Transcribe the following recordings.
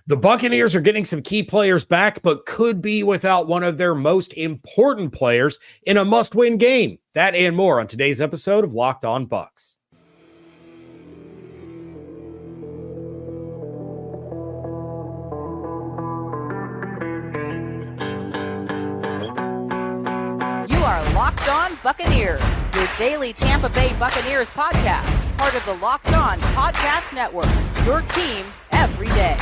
The Buccaneers are getting some key players back, but could be without one of their most important players in a must-win game. That and more on today's episode of Locked On Bucs. You are Locked On Buccaneers, your daily Tampa Bay Buccaneers podcast, part of the Locked On Podcast Network, your team every day.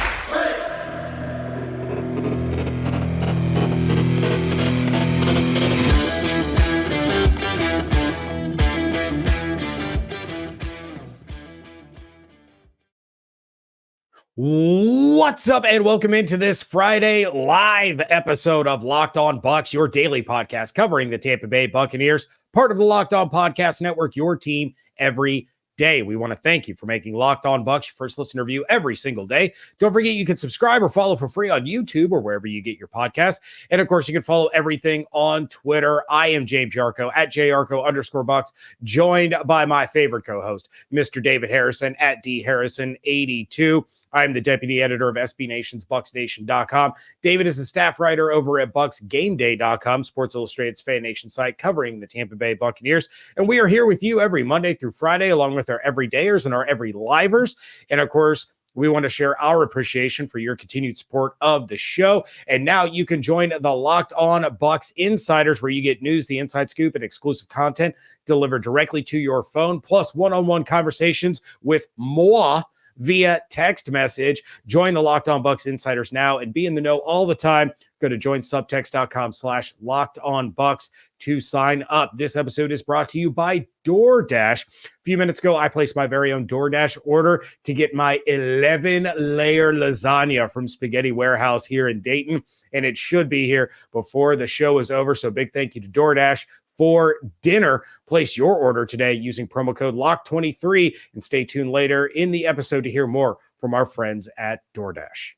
What's up, and welcome into this Friday live episode of Locked On Bucs, your daily podcast covering the Tampa Bay Buccaneers, part of the Locked On Podcast Network, your team every day. We want to thank you for making Locked On Bucs your first listen review every single day. Don't forget you can subscribe or follow for free on YouTube or wherever you get your podcasts. And of course, you can follow everything on Twitter. I am James Yarcho at JYarcho_Bucs, joined by my favorite co-host, Mr. David Harrison at DHarrison82. I'm the deputy editor of SB Nation's BucsNation.com. David is a staff writer over at BucsGameDay.com, Sports Illustrated's fan nation site covering the Tampa Bay Buccaneers. And we are here with you every Monday through Friday, along with our everydayers and our every livers. And of course, we want to share our appreciation for your continued support of the show. And now you can join the Locked On Bucs Insiders, where you get news, the inside scoop, and exclusive content delivered directly to your phone, plus one-on-one conversations with moi via text message. Join the Locked On Bucs Insiders now and be in the know all the time. Go to joinsubtext.com/LockedOnBucs to sign up. This episode is brought to you by DoorDash. A few minutes ago, I placed my very own DoorDash order to get my 11-layer lasagna from Spaghetti Warehouse here in Dayton, and it should be here before the show is over. So big thank you to DoorDash for dinner. Place your order today using promo code LOCK23 and stay tuned later in the episode to hear more from our friends at DoorDash.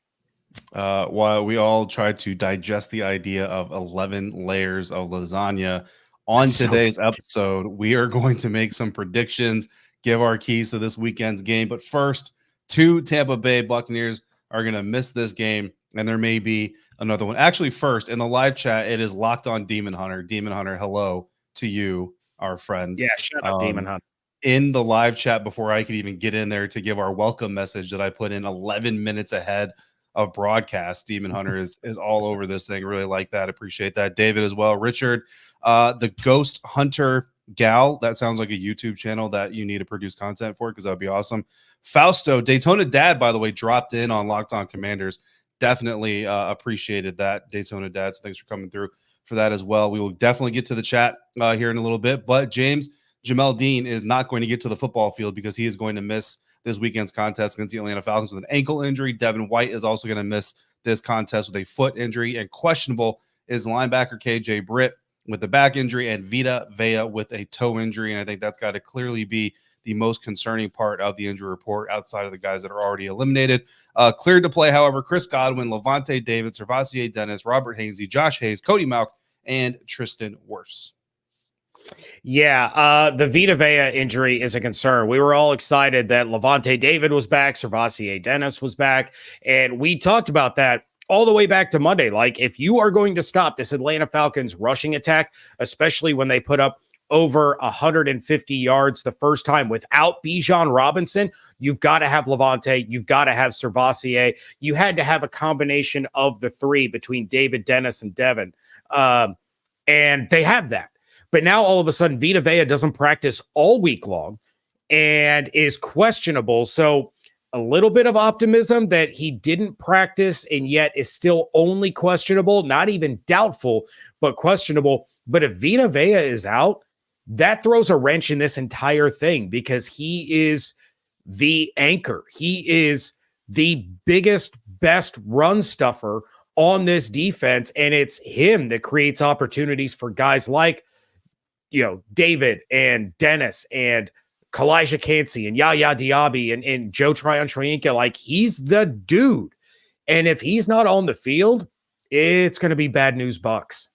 While we all try to digest the idea of 11 layers of lasagna on today's episode, we are going to make some predictions, give our keys to this weekend's game. But first, two Tampa Bay Buccaneers are going to miss this game, and there may be another one. Actually, first, in the live chat, it is Locked On Demon Hunter. Demon Hunter, hello to you, our friend. Yeah, shut up, Demon Hunter. In the live chat, before I could even get in there to give our welcome message that I put in 11 minutes ahead of broadcast, Demon Hunter is all over this thing. Really like that. Appreciate that. David as well. Richard, the Ghost Hunter Gal, that sounds like a YouTube channel that you need to produce content for, because that would be awesome. Fausto, Daytona Dad, by the way, dropped in on Locked On Commanders. Definitely appreciated that, Daytona Dad. So thanks for coming through for that as well. We will definitely get to the chat here in a little bit, but Jamel Dean is not going to get to the football field because he is going to miss this weekend's contest against the Atlanta Falcons with an ankle injury. Devin White is also going to miss this contest with a foot injury, and questionable is linebacker KJ Britt with the back injury and Vita Vea with a toe injury. And I think that's got to clearly be the most concerning part of the injury report outside of the guys that are already eliminated. Cleared to play, however, Chris Godwin, Lavonte David, SirVocea Dennis, Robert Hainsey, Josh Hayes, Cody Mauch, and Tristan Wirfs. Yeah, the Vita Vea injury is a concern. We were all excited that Lavonte David was back, SirVocea Dennis was back, and we talked about that all the way back to Monday. Like, if you are going to stop this Atlanta Falcons rushing attack, especially when they put up over 150 yards the first time without Bijan Robinson, you've got to have Lavonte, you've got to have SirVocea. You had to have a combination of the three between David, Dennis, and Devin, and they have that. But now all of a sudden, Vita Vea doesn't practice all week long and is questionable. So a little bit of optimism that he didn't practice and yet is still only questionable, not even doubtful, but questionable. But if Vita Vea is out, that throws a wrench in this entire thing, because he is the anchor. He is the biggest, best run stuffer on this defense. And it's him that creates opportunities for guys like, David and Dennis and Kalijah Kancey and Yaya Diaby and Joe Tryon-Shoyinka. Like, he's the dude. And if he's not on the field, it's going to be bad news Bucs.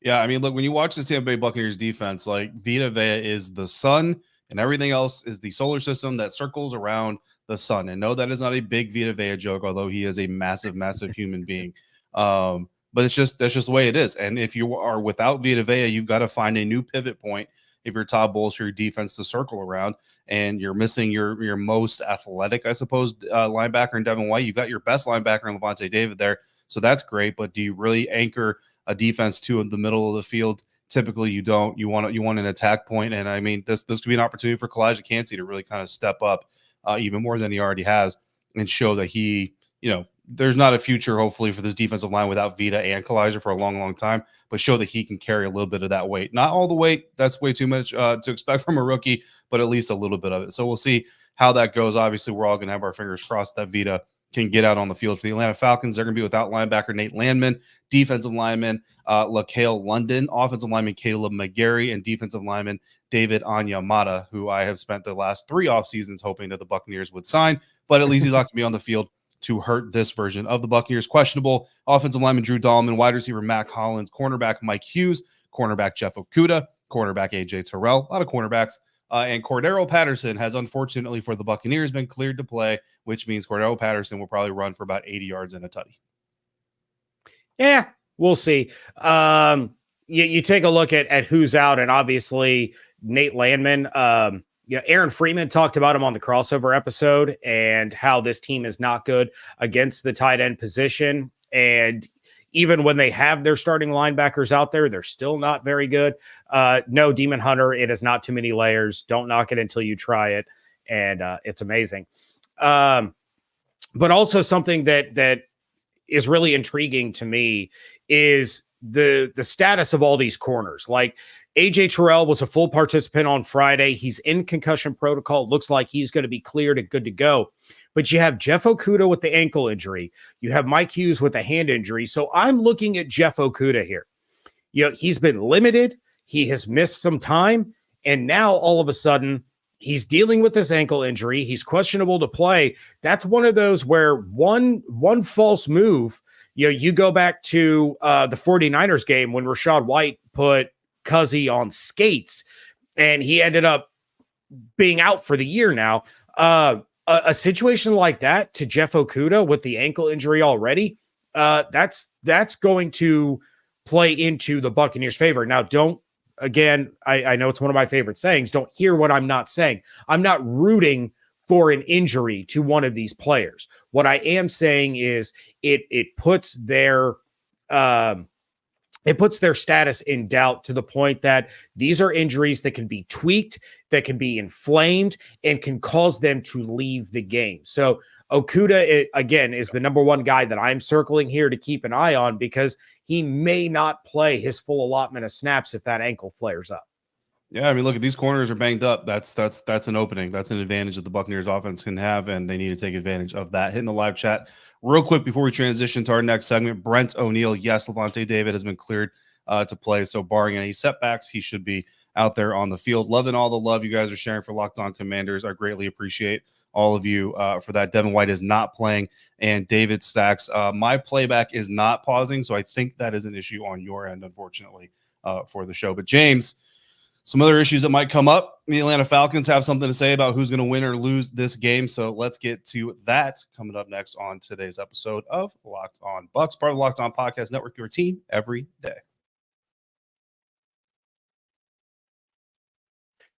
Yeah, I mean, look, when you watch the Tampa Bay Buccaneers defense, like, Vita Vea is the sun, and everything else is the solar system that circles around the sun. And no, that is not a big Vita Vea joke, although he is a massive, massive human being. But that's just the way it is. And if you are without Vita Vea, you've got to find a new pivot point if you're Todd Bowles for your defense to circle around, and you're missing your most athletic, I suppose, linebacker in Devin White. You've got your best linebacker in Lavonte David there, so that's great. But do you really anchor a defense to the middle of the field? Typically, you don't. You want an attack point, and I mean this could be an opportunity for Kalijah Kancey to really kind of step up even more than he already has and show that he, there's not a future, hopefully, for this defensive line without Vita and Kalijah for a long, long time, but show that he can carry a little bit of that weight. Not all the weight. That's way too much to expect from a rookie, but at least a little bit of it. So we'll see how that goes. Obviously, we're all going to have our fingers crossed that Vita can get out on the field for the Atlanta Falcons. They're going to be without linebacker Nate Landman, defensive lineman LaCale London, offensive lineman Caleb McGarry, and defensive lineman David Onyemata, who I have spent the last 3 off seasons hoping that the Buccaneers would sign, but at least he's not going to be on the field to hurt this version of the Buccaneers. Questionable offensive lineman Drew Dahlman, wide receiver Mac Hollins, cornerback Mike Hughes, cornerback Jeff Okudah, cornerback AJ Terrell, a lot of cornerbacks. And Cordero Patterson has, unfortunately for the Buccaneers, been cleared to play, which means Cordero Patterson will probably run for about 80 yards and a tutty. Yeah, we'll see. You take a look at who's out, and obviously Nate Landman. Aaron Freeman talked about him on the crossover episode and how this team is not good against the tight end position. And even when they have their starting linebackers out there, they're still not very good. No, Demon Hunter, it is not too many layers. Don't knock it until you try it. And it's amazing. But also something that is really intriguing to me is the status of all these corners. Like AJ Terrell was a full participant on Friday. He's in concussion protocol. Looks like he's going to be cleared and good to go. But you have Jeff Okudah with the ankle injury. You have Mike Hughes with the hand injury. So I'm looking at Jeff Okudah here. He's been limited. He has missed some time. And now all of a sudden he's dealing with this ankle injury. He's questionable to play. That's one of those where one false move, you go back to the 49ers game when Rachaad White put Cuzzy on skates and he ended up being out for the year now. A situation like that to Jeff Okudah with the ankle injury already, that's going to play into the Buccaneers' favor. Now, I know it's one of my favorite sayings, don't hear what I'm not saying. I'm not rooting for an injury to one of these players. What I am saying is it puts their status in doubt to the point that these are injuries that can be tweaked, that can be inflamed, and can cause them to leave the game. So Okudah, again, is the number one guy that I'm circling here to keep an eye on because he may not play his full allotment of snaps if that ankle flares up. Yeah, I mean, look, if these corners are banged up, that's an opening. That's an advantage that the Buccaneers offense can have, and they need to take advantage of that. Hitting the live chat real quick before we transition to our next segment. Brent O'Neill, yes, Lavonte David has been cleared to play, so barring any setbacks, he should be out there on the field. Loving all the love you guys are sharing for Locked On Commanders. I greatly appreciate all of you for that. Devin White is not playing, and David Stacks, my playback is not pausing, so I think that is an issue on your end, unfortunately, for the show. But James, some other issues that might come up. The Atlanta Falcons have something to say about who's going to win or lose this game. So let's get to that coming up next on today's episode of Locked On Bucs, part of the Locked On Podcast Network, your team every day.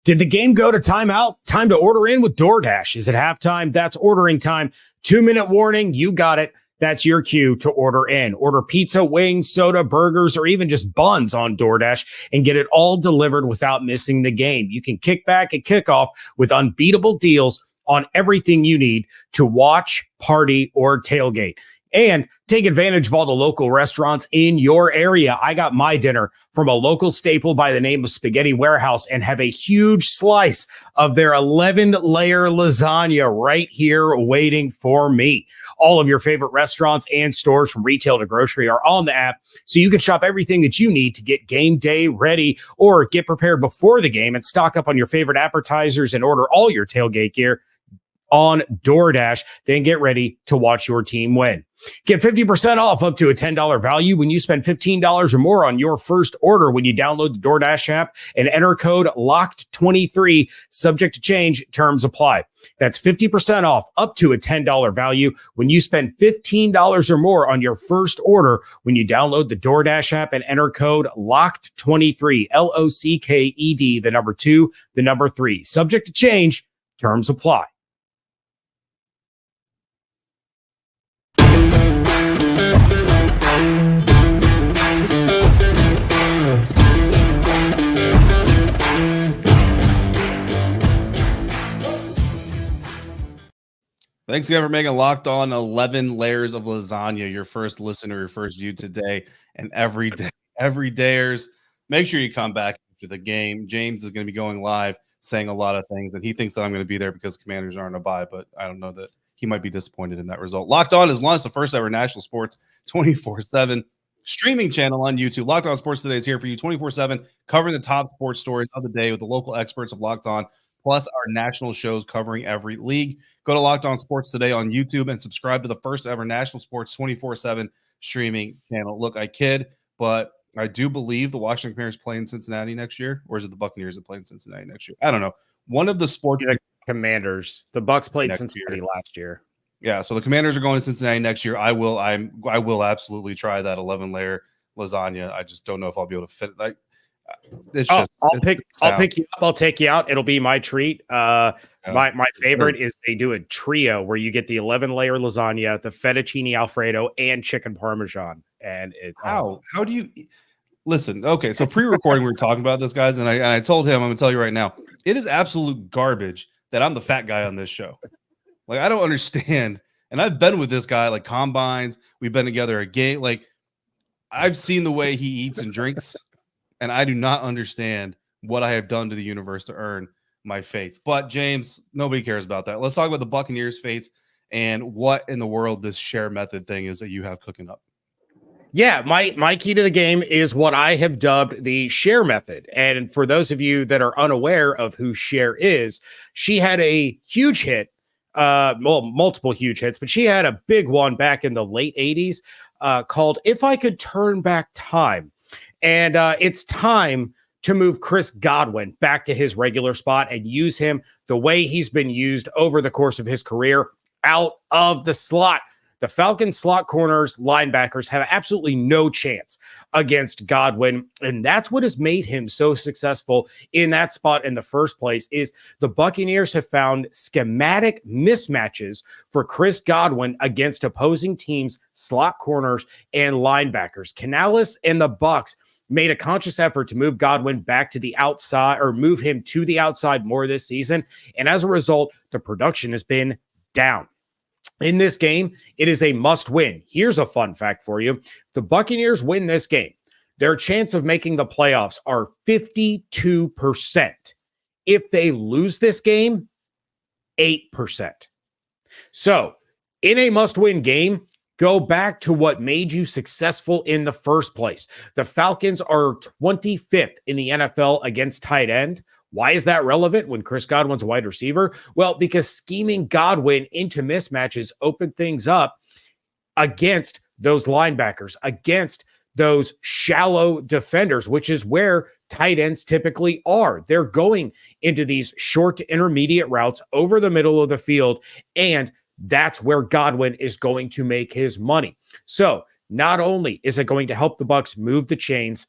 Did the game go to timeout? Time to order in with DoorDash. Is it halftime? That's ordering time. 2-minute warning. You got it. That's your cue to order in. Order pizza, wings, soda, burgers, or even just buns on DoorDash and get it all delivered without missing the game. You can kick back at kickoff with unbeatable deals on everything you need to watch, party, or tailgate. And take advantage of all the local restaurants in your area. I got my dinner from a local staple by the name of Spaghetti Warehouse and have a huge slice of their 11-layer lasagna right here waiting for me. All of your favorite restaurants and stores from retail to grocery are on the app, so you can shop everything that you need to get game day ready or get prepared before the game and stock up on your favorite appetizers and order all your tailgate gear on DoorDash. Then get ready to watch your team win. Get 50% off up to a $10 value when you spend $15 or more on your first order when you download the DoorDash app and enter code LOCKED23, subject to change, terms apply. That's 50% off up to a $10 value when you spend $15 or more on your first order when you download the DoorDash app and enter code LOCKED23, LOCKED, the number 2, the number 3, subject to change, terms apply. Thanks again for making Locked On 11 Layers of Lasagna your first listener, your first view today and every dayers. Make sure you come back after the game. James is going to be going live saying a lot of things, and he thinks that I'm going to be there because Commanders aren't a bye, but I don't know that he might be disappointed in that result. Locked On has launched the first ever national sports 24/7 streaming channel on YouTube. Locked On Sports Today is here for you 24/7, covering the top sports stories of the day with the local experts of Locked On, plus our national shows covering every league. Go to Locked On Sports Today on YouTube and subscribe to the first ever national sports 24/7 streaming channel. Look, I kid, but I do believe the Washington Commanders play in Cincinnati next year, or is it the Buccaneers that play in Cincinnati next year? I don't know. One of the sports Commanders. The Bucs played Cincinnati last year. Yeah, so the Commanders are going to Cincinnati next year. I will absolutely try that 11-layer lasagna. I just don't know if I'll be able to fit it. Like, I'll pick you up. I'll take you out. It'll be my treat. My favorite is they do a trio where you get the 11-layer lasagna, the fettuccine alfredo, and chicken parmesan. And how do you listen? Okay, so pre-recording we were talking about this, guys, and I told him, I'm gonna tell you right now, it is absolute garbage that I'm the fat guy on this show. Like, I don't understand. And I've been with this guy like combines. We've been together a game. Like, I've seen the way he eats and drinks, and I do not understand what I have done to the universe to earn my fates. But James, nobody cares about that. Let's talk about the Buccaneers' fates and what in the world this share method thing is that you have cooking up. Yeah, my key to the game is what I have dubbed the share method. And for those of you that are unaware of who Cher is, she had a huge hit, multiple huge hits, but she had a big one back in the late 80s called If I Could Turn Back Time. And it's time to move Chris Godwin back to his regular spot and use him the way he's been used over the course of his career, out of the slot. The Falcons slot corners, linebackers have absolutely no chance against Godwin. And that's what has made him so successful in that spot in the first place is the Buccaneers have found schematic mismatches for Chris Godwin against opposing teams, slot corners, and linebackers. Canales and the Bucs made a conscious effort to move Godwin back to the outside or move him to the outside more this season. And as a result, the production has been down. In this game, it is a must win. Here's a fun fact for you. If the Buccaneers win this game, their chance of making the playoffs are 52%. If they lose this game, 8%. So in a must win game, go back to what made you successful in the first place. The Falcons are 25th in the NFL against tight end. Why is that relevant when Chris Godwin's a wide receiver? Well, because scheming Godwin into mismatches open things up against those linebackers, against those shallow defenders, which is where tight ends typically are. They're going into these short to intermediate routes over the middle of the field, and that's where Godwin is going to make his money. So not only is it going to help the Bucs move the chains,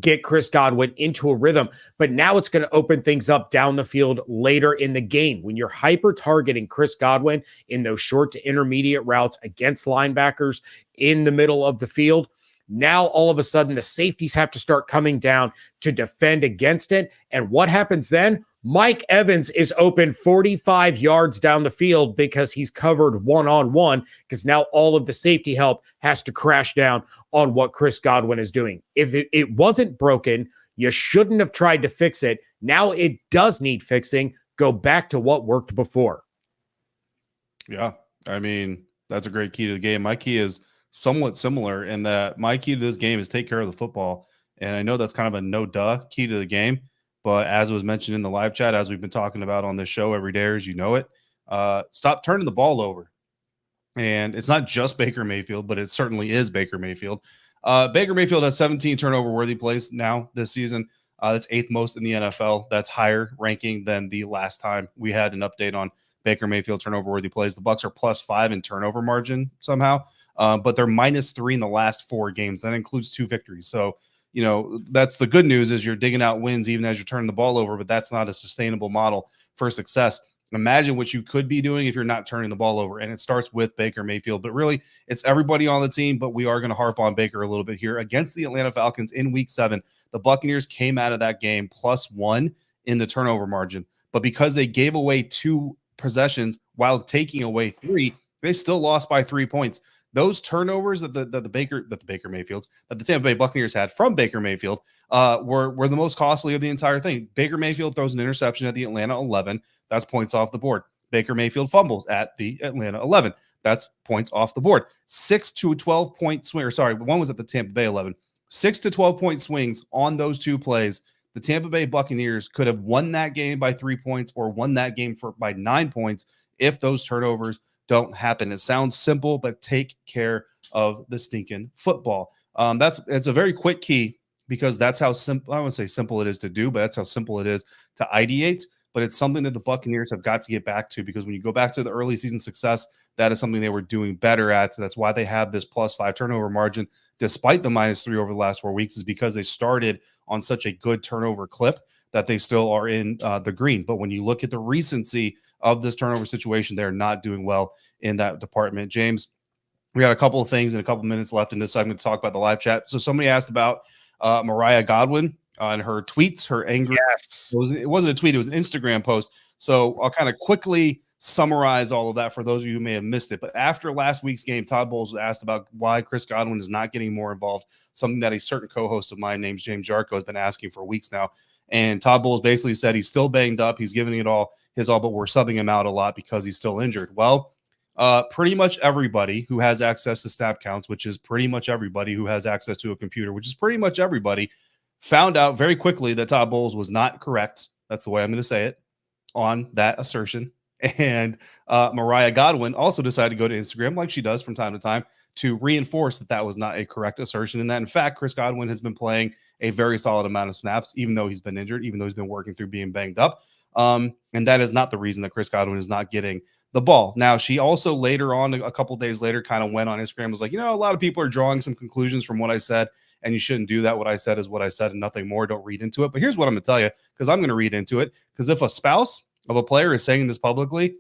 get Chris Godwin into a rhythm, but now it's going to open things up down the field later in the game. When you're hyper targeting Chris Godwin in those short to intermediate routes against linebackers in the middle of the field, now all of a sudden the safeties have to start coming down to defend against it. And what happens then? Mike Evans is open 45 yards down the field because he's covered one-on-one, because now all of the safety help has to crash down on what Chris Godwin is doing. If it wasn't broken, you shouldn't have tried to fix it. Now it does need fixing. Go back to what worked before. Yeah, I mean, that's a great key to the game. My key is somewhat similar in that my key to this game is take care of the football. And I know that's kind of a no-duh key to the game. But as was mentioned in the live chat, as we've been talking about on this show every day, as you know it, stop turning the ball over. And it's not just Baker Mayfield, but it certainly is Baker Mayfield. Baker Mayfield has 17 turnover-worthy plays now this season. That's 8th most in the NFL. That's higher ranking than the last time we had an update on Baker Mayfield turnover-worthy plays. The Bucs are +5 in turnover margin somehow, but they're -3 in the last 4 games. That includes 2 victories. So, that's the good news is you're digging out wins even as you're turning the ball over, but that's not a sustainable model for success. Imagine what you could be doing if you're not turning the ball over. And it starts with Baker Mayfield, but really it's everybody on the team. But we are going to harp on Baker a little bit here against the Atlanta Falcons in week 7. The Buccaneers came out of that game +1 in the turnover margin, but because they gave away 2 possessions while taking away 3, they still lost by 3 points. Those turnovers that the Tampa Bay Buccaneers had from Baker Mayfield were the most costly of the entire thing. Baker Mayfield throws an interception at the Atlanta 11. That's points off the board. Baker Mayfield fumbles at the Atlanta 11. That's points off the board. 6 to 12 point swing. One was at the Tampa Bay 11. 6 to 12 point swings on those 2 plays. The Tampa Bay Buccaneers could have won that game by 3 points or won that game by 9 points if those turnovers don't happen. It sounds simple, but take care of the stinking football. It's a very quick key because that's how simple, I wouldn't say simple it is to do, but that's how simple it is to ideate. But it's something that the Buccaneers have got to get back to, because when you go back to the early season success, that is something they were doing better at. So that's why they have this +5 turnover margin, despite the -3 over the last 4 weeks, is because they started on such a good turnover clip that they still are in the green. But when you look at the recency of this turnover situation, they're not doing well in that department. James, we got a couple of things and a couple of minutes left in this segment to talk about the live chat. So somebody asked about Mariah Godwin and her tweets, her angry. Yes. It wasn't a tweet, it was an Instagram post. So I'll kind of quickly summarize all of that for those of you who may have missed it. But after last week's game, Todd Bowles was asked about why Chris Godwin is not getting more involved, something that a certain co-host of mine named James Yarcho has been asking for weeks now. And Todd Bowles basically said he's still banged up. He's giving it all his all, but we're subbing him out a lot because he's still injured. Well, pretty much everybody who has access to snap counts, which is pretty much everybody who has access to a computer, which is pretty much everybody, found out very quickly that Todd Bowles was not correct. That's the way I'm going to say it on that assertion. And Mariah Godwin also decided to go to Instagram, like she does from time to time, to reinforce that that was not a correct assertion. And that, in fact, Chris Godwin has been playing a very solid amount of snaps, even though he's been injured, even though he's been working through being banged up. And that is not the reason that Chris Godwin is not getting the ball. Now, she also later on, a couple days later, kind of went on Instagram, was like, a lot of people are drawing some conclusions from what I said, and you shouldn't do that. What I said is what I said and nothing more. Don't read into it. But here's what I'm going to tell you, because I'm going to read into it. Because if a spouse of a player is saying this publicly,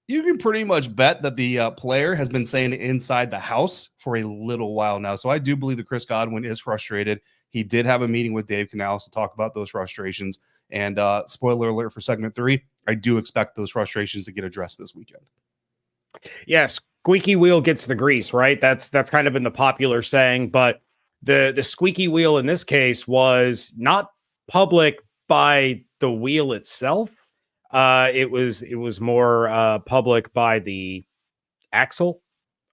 you can pretty much bet that the player has been saying it inside the house for a little while now. So I do believe that Chris Godwin is frustrated. He did have a meeting with Dave Canales to talk about those frustrations. And spoiler alert for segment 3, I do expect those frustrations to get addressed this weekend. Yes, squeaky wheel gets the grease, right? That's kind of been the popular saying, but the squeaky wheel in this case was not public by the wheel itself. It was more public by the axle,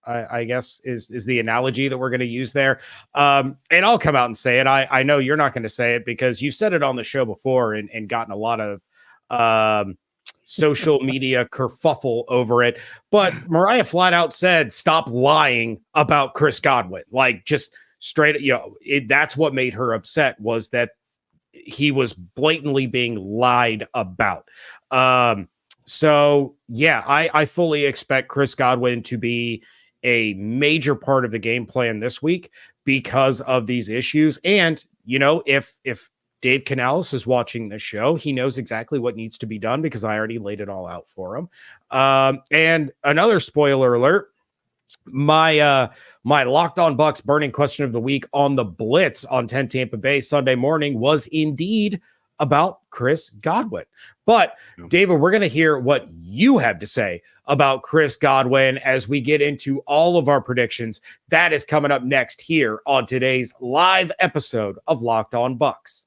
I guess is the analogy that we're going to use there. And I'll come out and say it. I know you're not going to say it because you've said it on the show before and gotten a lot of social media kerfuffle over it. But Mariah flat out said, stop lying about Chris Godwin. Like, just straight, that's what made her upset, was that he was blatantly being lied about. So yeah, I fully expect Chris Godwin to be a major part of the game plan this week because of these issues. And, if Dave Canales is watching this show, he knows exactly what needs to be done because I already laid it all out for him. And another spoiler alert, my Locked On Bucs burning question of the week on the Blitz on 10 Tampa Bay Sunday morning was indeed about Chris Godwin. But David, we're going to hear what you have to say about Chris Godwin as we get into all of our predictions. That is coming up next here on today's live episode of Locked On Bucs.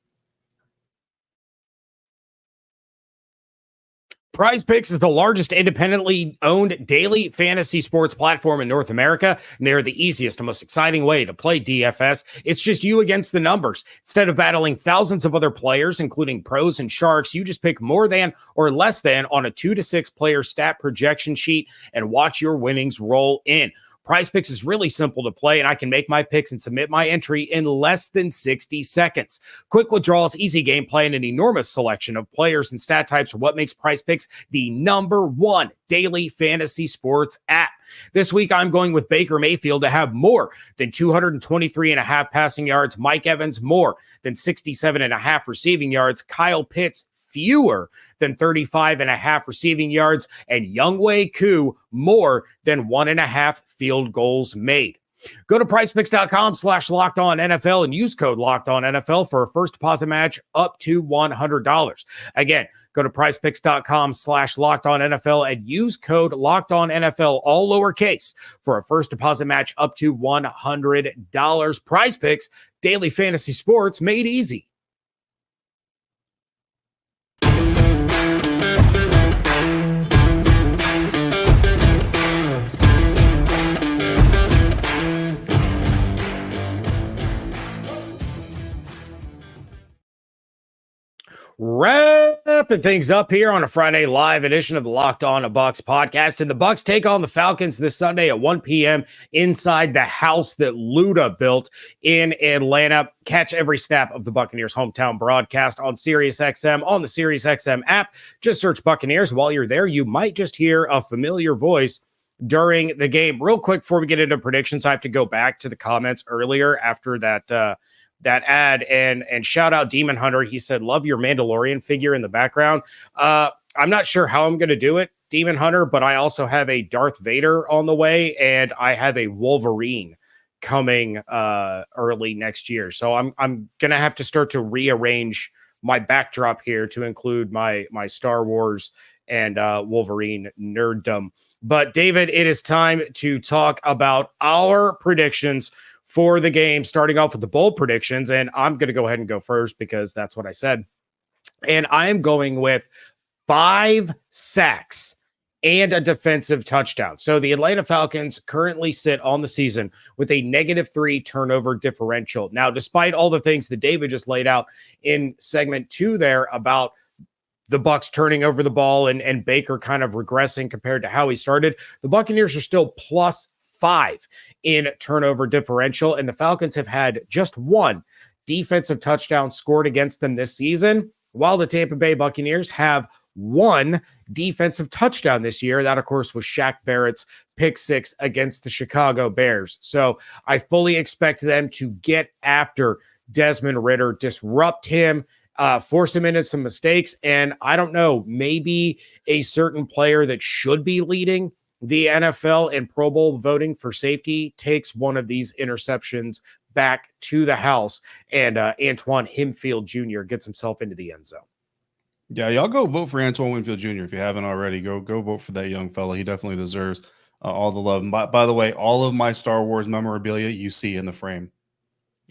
Prize Picks is the largest independently owned daily fantasy sports platform in North America, and they're the easiest and most exciting way to play DFS. It's just you against the numbers. Instead of battling thousands of other players, including pros and sharks, you just pick more than or less than on a 2 to 6 player stat projection sheet and watch your winnings roll in. Prize Picks is really simple to play, and I can make my picks and submit my entry in less than 60 seconds. Quick withdrawals, easy gameplay, and an enormous selection of players and stat types are what makes Prize Picks the #1 daily fantasy sports app. This week, I'm going with Baker Mayfield to have more than 223.5 passing yards, Mike Evans more than 67.5 receiving yards, Kyle Pitts fewer than 35.5 receiving yards, and Younghoe Koo more than 1.5 field goals made. Go to PrizePicks.com/LockedOnNFL and use code LockedOnNFL for a first deposit match up to $100. Again, go to PrizePicks.com/LockedOnNFL and use code LockedOnNFL, all lowercase, for a first deposit match up to $100. Prize Picks, daily fantasy sports made easy. Wrapping things up here on a Friday live edition of the Locked On Bucs podcast. And the Bucs take on the Falcons this Sunday at 1 p.m. inside the house that Luda built in Atlanta. Catch every snap of the Buccaneers hometown broadcast on SiriusXM, on the SiriusXM app. Just search Buccaneers. While you're there, you might just hear a familiar voice during the game. Real quick, before we get into predictions, I have to go back to the comments earlier after that ad and shout out Demon Hunter. He said, love your Mandalorian figure in the background. I'm not sure how I'm going to do it, Demon Hunter, but I also have a Darth Vader on the way, and I have a Wolverine coming early next year. So I'm going to have to start to rearrange my backdrop here to include my Star Wars and Wolverine nerddom. But David, it is time to talk about our predictions for the game, starting off with the bold predictions. And I'm going to go ahead and go first because that's what I said. And I am going with 5 sacks and a defensive touchdown. So the Atlanta Falcons currently sit on the season with a -3 turnover differential. Now, despite all the things that David just laid out in segment 2 there about the Bucs turning over the ball and Baker kind of regressing compared to how he started, the Buccaneers are still +5 in turnover differential, and the Falcons have had just 1 defensive touchdown scored against them this season, while the Tampa Bay Buccaneers have 1 defensive touchdown this year. That, of course, was Shaq Barrett's pick 6 against the Chicago Bears. So I fully expect them to get after Desmond Ridder, disrupt him, force him into some mistakes, and I don't know, maybe a certain player that should be leading the NFL in Pro Bowl voting for safety takes one of these interceptions back to the house, and Antoine Winfield Jr. gets himself into the end zone. Yeah, y'all go vote for Antoine Winfield Jr. if you haven't already. Go vote for that young fella. He definitely deserves all the love. And by the way, all of my Star Wars memorabilia you see in the frame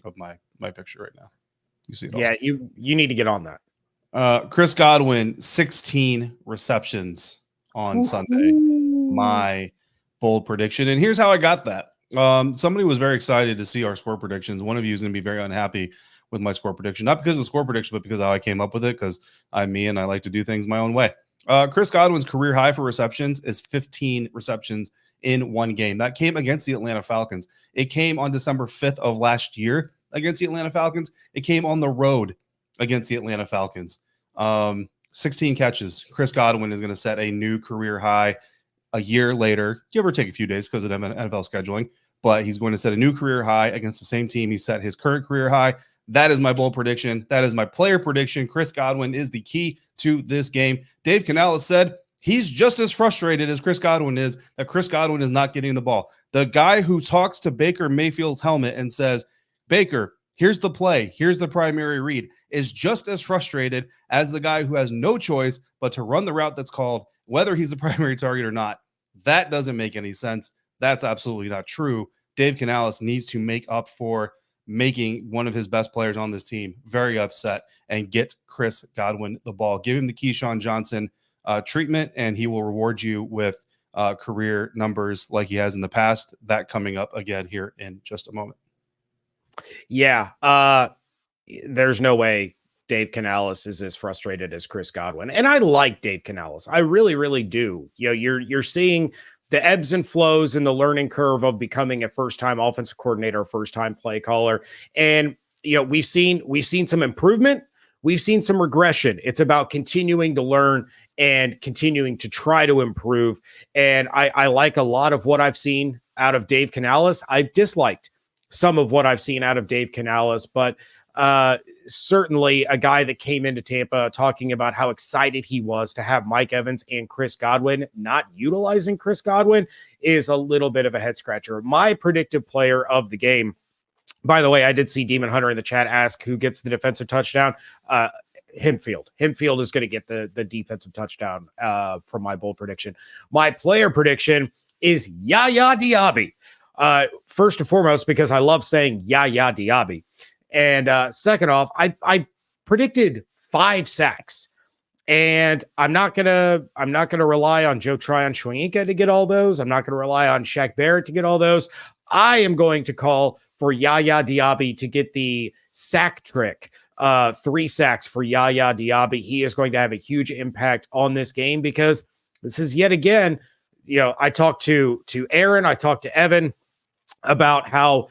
of my picture right now. You see it all. Yeah, you need to get on that. Chris Godwin, 16 receptions on Sunday. My bold prediction. And here's how I got that. Somebody was very excited to see our score predictions. One of you is going to be very unhappy with my score prediction, not because of the score prediction, but because of how I came up with it, because I'm me and I like to do things my own way. Chris Godwin's career high for receptions is 15 receptions in one game. That came against the Atlanta Falcons. It came on December 5th of last year against the Atlanta Falcons. It came on the road against the Atlanta Falcons. 16 catches. Chris Godwin is going to set a new career high a year later, give or take a few days because of NFL scheduling, but he's going to set a new career high against the same team he set his current career high. That is my bold prediction. That is my player prediction. Chris Godwin is the key to this game. Dave Canales said he's just as frustrated as Chris Godwin is that Chris Godwin is not getting the ball. The guy who talks to Baker Mayfield's helmet and says, Baker, here's the play, here's the primary read, is just as frustrated as the guy who has no choice but to run the route that's called, whether he's a primary target or not. That doesn't make any sense. That's absolutely not true. Dave Canales needs to make up for making one of his best players on this team very upset and get Chris Godwin the ball. Give him the Keyshawn Johnson treatment, and he will reward you with career numbers like he has in the past. That coming up again here in just a moment. Yeah. There's no way Dave Canales is as frustrated as Chris Godwin. And I like Dave Canales. I really, really do. You're seeing the ebbs and flows in the learning curve of becoming a first-time offensive coordinator, first-time play caller. And, we've seen some improvement. We've seen some regression. It's about continuing to learn and continuing to try to improve. And I like a lot of what I've seen out of Dave Canales. I've disliked some of what I've seen out of Dave Canales, but certainly a guy that came into Tampa talking about how excited he was to have Mike Evans and Chris Godwin. Not utilizing Chris Godwin is a little bit of a head scratcher. My predictive player of the game, by the way, I did see Demon Hunter in the chat ask who gets the defensive touchdown. Hempfield is going to get the defensive touchdown from my bold prediction. My player prediction is Yaya Diaby. First and foremost, because I love saying Yaya Diaby. And second off, I predicted 5 sacks. And I'm not gonna rely on Joe Tryon-Shoyinka to get all those. I'm not gonna rely on Shaq Barrett to get all those. I am going to call for Yaya Diaby to get the sack trick. 3 sacks for Yaya Diaby. He is going to have a huge impact on this game because this is yet again, I talked to Aaron, I talked to Evan about how,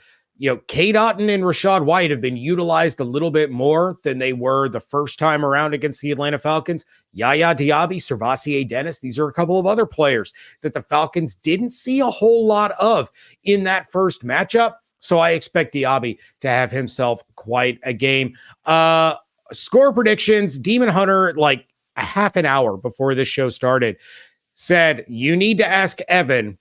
Cade Otton and Rachaad White have been utilized a little bit more than they were the first time around against the Atlanta Falcons. Yaya Diaby, SirVocea Dennis, these are a couple of other players that the Falcons didn't see a whole lot of in that first matchup. So I expect Diaby to have himself quite a game. Score predictions, Demon Hunter, like a half an hour before this show started, said, you need to ask Evan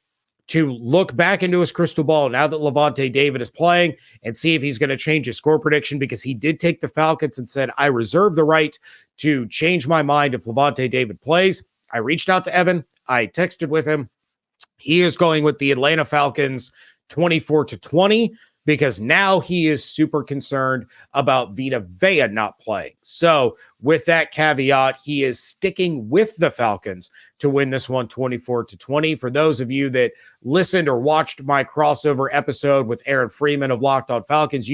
to look back into his crystal ball now that Lavonte David is playing and see if he's going to change his score prediction, because he did take the Falcons and said, I reserve the right to change my mind if Lavonte David plays. I reached out to Evan. I texted with him. He is going with the Atlanta Falcons 24-20 because now he is super concerned about Vita Vea not playing. So with that caveat, he is sticking with the Falcons to win this one 24-20. For those of you that listened or watched my crossover episode with Aaron Freeman of Locked On Falcons,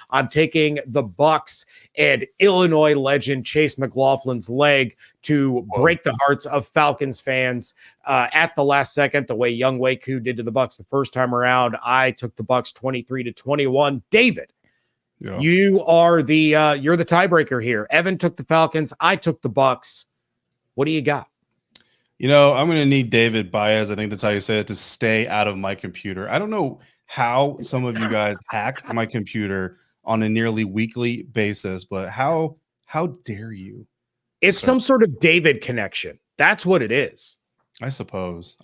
I'm taking the Bucs and Illinois legend Chase McLaughlin's leg to break the hearts of Falcons fans at the last second, the way Young Waku did to the Bucs the first time around. I took the Bucs 23-21. David, you are you're the tiebreaker here. Evan took the Falcons. I took the Bucs. What do you got? I'm going to need David Baez, I think that's how you say it, to stay out of my computer. I don't know how some of you guys hack my computer on a nearly weekly basis, but how dare you? It's some sort of David connection. That's what it is. I suppose.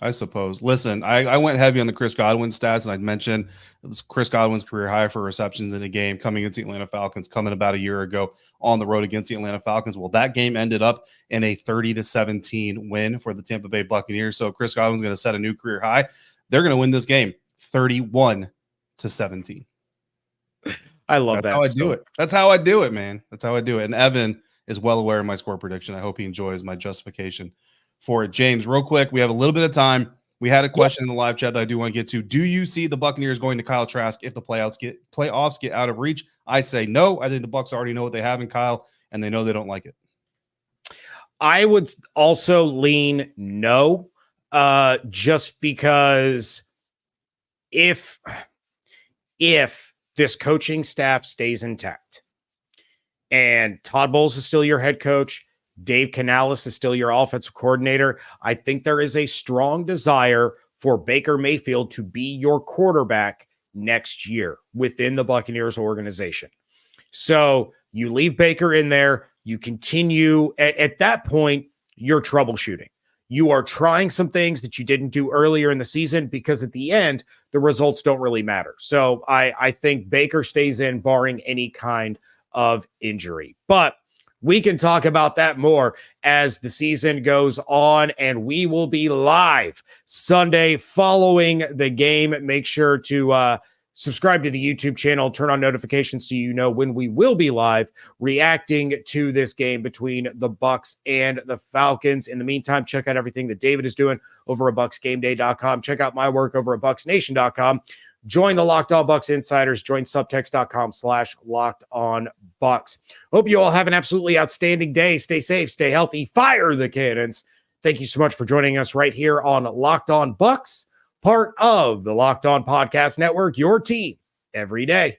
Listen, I went heavy on the Chris Godwin stats, and I'd mentioned it was Chris Godwin's career high for receptions in a game coming against the Atlanta Falcons, coming about a year ago on the road against the Atlanta Falcons. Well, that game ended up in a 30-17 win for the Tampa Bay Buccaneers. So Chris Godwin's going to set a new career high. They're going to win this game 31-17. I love that. That's how I do it. That's how I do it, man. That's how I do it. And Evan is well aware of my score prediction. I hope he enjoys my justification for it. James, real quick, we have a little bit of time. We had a question in the live chat that I do want to get to. Do you see the Buccaneers going to Kyle Trask if the playoffs get out of reach? I say no. I think the Bucs already know what they have in Kyle, and they know they don't like it. I would also lean no, just because if this coaching staff stays intact and Todd Bowles is still your head coach, Dave Canales is still your offensive coordinator, I think there is a strong desire for Baker Mayfield to be your quarterback next year within the Buccaneers organization. So you leave Baker in there, you continue at that point, you're troubleshooting. You are trying some things that you didn't do earlier in the season because at the end, the results don't really matter. So I think Baker stays in barring any kind of injury. But we can talk about that more as the season goes on, and we will be live Sunday following the game. Make sure to Subscribe to the YouTube channel, turn on notifications so you know when we will be live reacting to this game between the Bucs and the Falcons. In the meantime, check out everything that David is doing over at BucsGameDay.com. Check out my work over at BucsNation.com. Join the Locked On Bucs Insiders. Join Subtext.com/LockedOnBucs. Hope you all have an absolutely outstanding day. Stay safe, stay healthy, fire the cannons. Thank you so much for joining us right here on Locked On Bucs, part of the Locked On Podcast Network, your team every day.